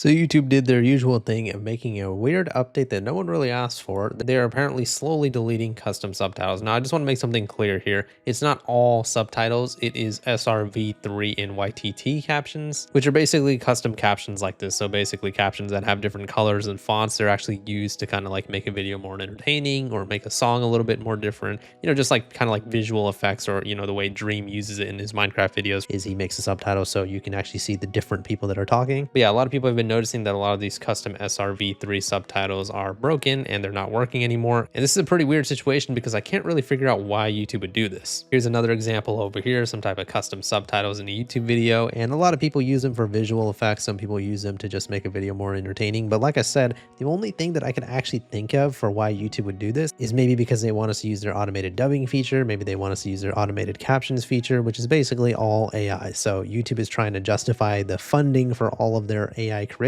So YouTube did their usual thing of making a weird update that no one really asked for. They are apparently slowly deleting custom subtitles. Now, I just want to make something clear here. It's not all subtitles. It is SRV3 and YTT captions, which are basically custom captions like this. So basically captions that have different colors and fonts. They're actually used to kind of like make a video more entertaining or make a song a little bit more different. You know, just like kind of like visual effects, or, you know, the way Dream uses it in his Minecraft videos is he makes a subtitle so you can actually see the different people that are talking. But yeah, a lot of people have been noticing that a lot of these custom SRV3 subtitles are broken and they're not working anymore. And this is a pretty weird situation because I can't really figure out why YouTube would do this. Here's another example over here, some type of custom subtitles in a YouTube video. And a lot of people use them for visual effects. Some people use them to just make a video more entertaining. But like I said, the only thing that I can actually think of for why YouTube would do this is maybe because they want us to use their automated dubbing feature. Maybe they want us to use their automated captions feature, which is basically all AI. So YouTube is trying to justify the funding for all of their AI creations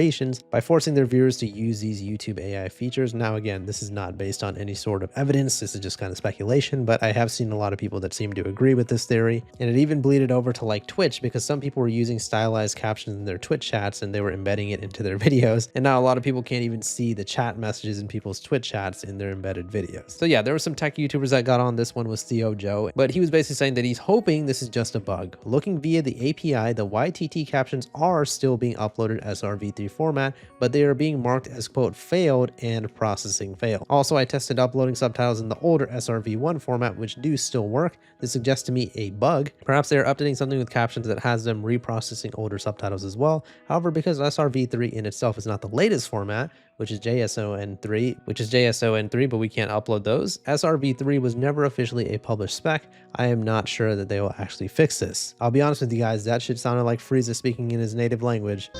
by forcing their viewers to use these YouTube AI features. Now, again, this is not based on any sort of evidence. This is just kind of speculation, but I have seen a lot of people that seem to agree with this theory. And it even bleeded over to like Twitch, because some people were using stylized captions in their Twitch chats and they were embedding it into their videos. And now a lot of people can't even see the chat messages in people's Twitch chats in their embedded videos. So yeah, there were some tech YouTubers that got on. This one was Theo Joe, but he was basically saying that he's hoping this is just a bug. Looking via the API, the YTT captions are still being uploaded as SRV3 format, but they are being marked as quote failed and processing failed. Also, I tested uploading subtitles in the older SRV1 format, which do still work. This suggests to me a bug. Perhaps they are updating something with captions that has them reprocessing older subtitles as well. However, because SRV3 in itself is not the latest format, which is JSON3, but we can't upload those. SRV3 was never officially a published spec. I am not sure that they will actually fix this. I'll be honest with you guys, that shit sounded like Frieza speaking in his native language.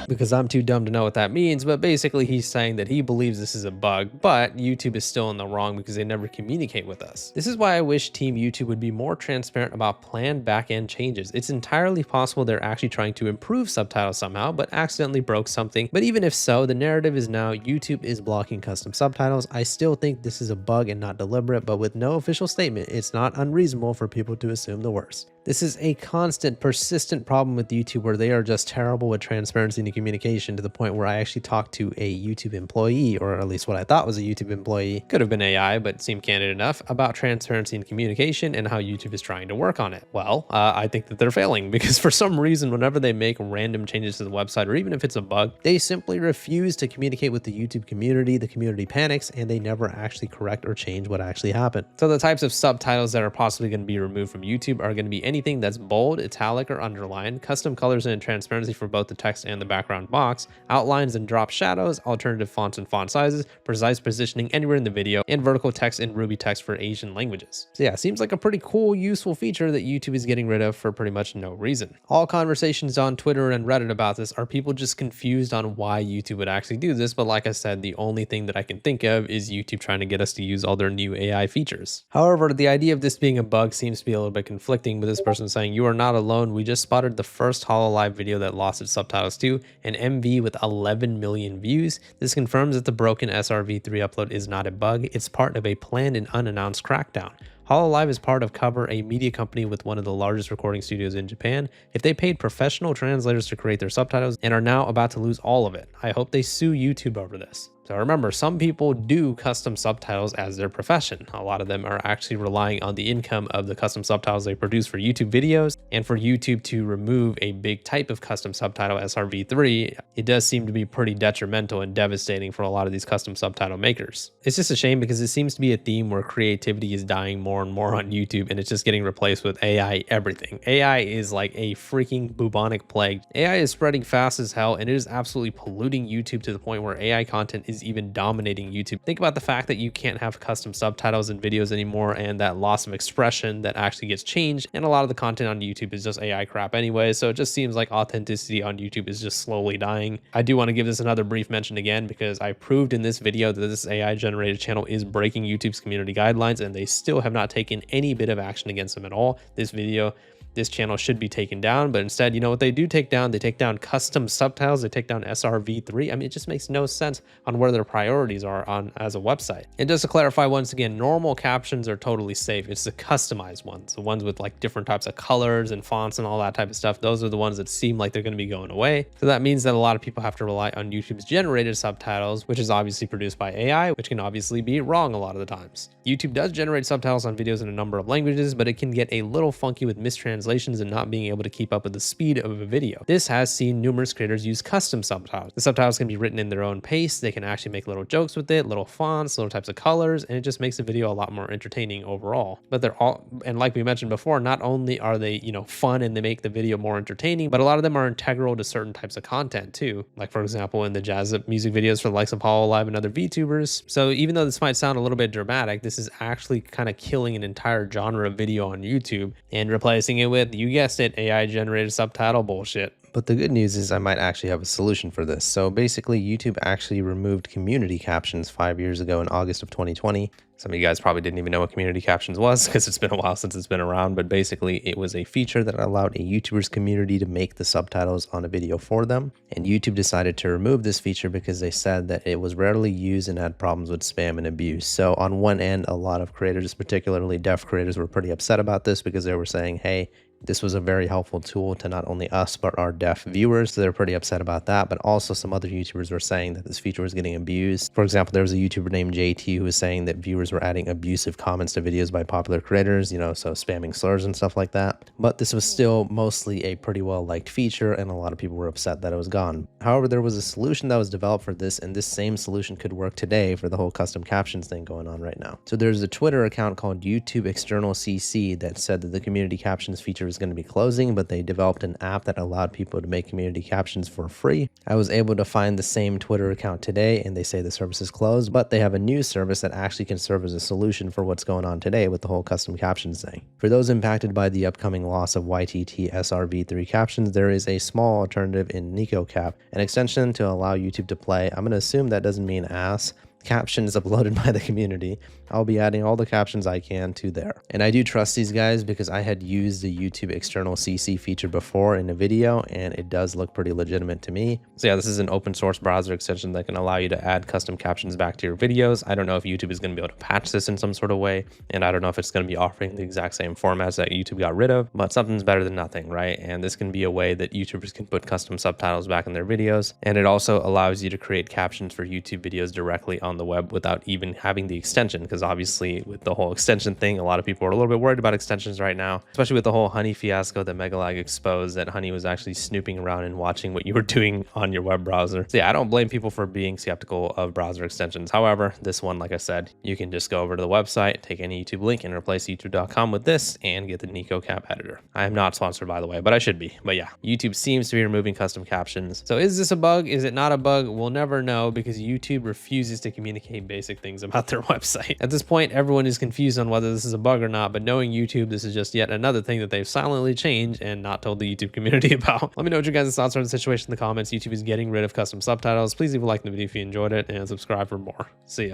Because I'm too dumb to know what that means, but basically he's saying that he believes this is a bug, but YouTube is still in the wrong because they never communicate with us. This is why I wish Team YouTube would be more transparent about planned back-end changes. It's entirely possible they're actually trying to improve subtitles somehow, but accidentally broke something. But even if so, the narrative is now YouTube is blocking custom subtitles. I still think this is a bug and not deliberate, but with no official statement, it's not unreasonable for people to assume the worst. This is a constant, persistent problem with YouTube where they are just terrible with transparency and communication, to the point where I actually talked to a YouTube employee, or at least what I thought was a YouTube employee, could have been AI, but seemed candid enough, about transparency and communication and how YouTube is trying to work on it. Well, I think that they're failing, because for some reason, whenever they make random changes to the website, or even if it's a bug, they simply refuse to communicate with the YouTube community. The community panics and they never actually correct or change what actually happened. So the types of subtitles that are possibly going to be removed from YouTube are going to be anything that's bold, italic, or underlined, custom colors and transparency for both the text and the background box, outlines and drop shadows, alternative fonts and font sizes, precise positioning anywhere in the video, and vertical text and Ruby text for Asian languages. So yeah, seems like a pretty cool, useful feature that YouTube is getting rid of for pretty much no reason. All conversations on Twitter and Reddit about this are people just confused on why YouTube would actually do this, but like I said, the only thing that I can think of is YouTube trying to get us to use all their new AI features. However, the idea of this being a bug seems to be a little bit conflicting, with this person saying, "You are not alone. We just spotted the first HoloLive video that lost its subtitles too, an MV with 11 million views. This confirms that the broken SRV3 upload is not a bug. It's part of a planned and unannounced crackdown. HoloLive is part of Cover, a media company with one of the largest recording studios in Japan. If they paid professional translators to create their subtitles and are now about to lose all of it, I hope they sue YouTube over this." So remember, some people do custom subtitles as their profession. A lot of them are actually relying on the income of the custom subtitles they produce for YouTube videos, and for YouTube to remove a big type of custom subtitle, SRV3, it does seem to be pretty detrimental and devastating for a lot of these custom subtitle makers. It's just a shame because it seems to be a theme where creativity is dying more and more on YouTube, and it's just getting replaced with AI everything. AI is like a freaking bubonic plague. AI is spreading fast as hell, and it is absolutely polluting YouTube to the point where AI content is even dominating YouTube. Think about the fact that you can't have custom subtitles in videos anymore, and that loss of expression that actually gets changed, and a lot of the content on YouTube is just AI crap anyway, so it just seems like authenticity on YouTube is just slowly dying. I do want to give this another brief mention again, because I proved in this video that this AI generated channel is breaking YouTube's community guidelines, and they still have not taken any bit of action against them at all. This video this channel should be taken down. But instead, you know what they do take down? They take down custom subtitles. They take down SRV3. I mean, it just makes no sense on where their priorities are on as a website. And just to clarify, once again, normal captions are totally safe. It's the customized ones, the ones with like different types of colors and fonts and all that type of stuff. Those are the ones that seem like they're going to be going away. So that means that a lot of people have to rely on YouTube's generated subtitles, which is obviously produced by AI, which can obviously be wrong a lot of the times. YouTube does generate subtitles on videos in a number of languages, but it can get a little funky with mistranslations and not being able to keep up with the speed of a video. This has seen numerous creators use custom subtitles. The subtitles can be written in their own pace. They can actually make little jokes with it, little fonts, little types of colors, and it just makes the video a lot more entertaining overall. But they're all, and like we mentioned before, not only are they, fun and they make the video more entertaining, but a lot of them are integral to certain types of content too. Like for example, in the jazz up music videos for the likes of Apollo Live and other Vtubers. So even though this might sound a little bit dramatic, this is actually kind of killing an entire genre of video on YouTube and replacing it with, you guessed it, AI generated subtitle bullshit. But the good news is I might actually have a solution for this. So basically, YouTube actually removed community captions 5 years ago in August of 2020. Some of you guys probably didn't even know what community captions was because it's been a while since it's been around, but basically it was a feature that allowed a YouTuber's community to make the subtitles on a video for them. And YouTube decided to remove this feature because they said that it was rarely used and had problems with spam and abuse. So on one end, a lot of creators, particularly deaf creators, were pretty upset about this because they were saying, hey, this was a very helpful tool to not only us, but our deaf viewers. So they're pretty upset about that. But also some other YouTubers were saying that this feature was getting abused. For example, there was a YouTuber named JT who was saying that viewers were adding abusive comments to videos by popular creators, so spamming slurs and stuff like that. But this was still mostly a pretty well-liked feature, and a lot of people were upset that it was gone. However, there was a solution that was developed for this, and this same solution could work today for the whole custom captions thing going on right now. So there's a Twitter account called YouTube External CC that said that the community captions feature was going to be closing, but they developed an app that allowed people to make community captions for free. I was able to find the same Twitter account today, and they say the service is closed, but they have a new service that actually can serve as a solution for what's going on today with the whole custom captions thing. For those impacted by the upcoming loss of YTT SRV3 captions, there is a small alternative in NicoCap, an extension to allow YouTube to play, I'm going to assume that doesn't mean ass, captions uploaded by the community. I'll be adding all the captions I can to there. And I do trust these guys because I had used the YouTube External CC feature before in a video, and it does look pretty legitimate to me. So yeah, this is an open source browser extension that can allow you to add custom captions back to your videos. I don't know if YouTube is going to be able to patch this in some sort of way, and I don't know if it's going to be offering the exact same formats that YouTube got rid of, but something's better than nothing, right? And this can be a way that YouTubers can put custom subtitles back in their videos, and it also allows you to create captions for YouTube videos directly on the web without even having the extension, because obviously with the whole extension thing, a lot of people are a little bit worried about extensions right now, especially with the whole Honey fiasco that Megalag exposed, that Honey was actually snooping around and watching what you were doing on your web browser. So yeah, I don't blame people for being skeptical of browser extensions. However, this one, like I said, you can just go over to the website, take any YouTube link and replace youtube.com with this and get the NicoCap editor. I am not sponsored, by the way, but I should be. But yeah, YouTube seems to be removing custom captions. So is this a bug? Is it not a bug? We'll never know because YouTube refuses to communicate basic things about their website. At this point, everyone is confused on whether this is a bug or not, but knowing YouTube, this is just yet another thing that they've silently changed and not told the YouTube community about. Let me know what your guys' thoughts are on the situation in the comments. YouTube is getting rid of custom subtitles. Please leave a like in the video if you enjoyed it and subscribe for more. See ya.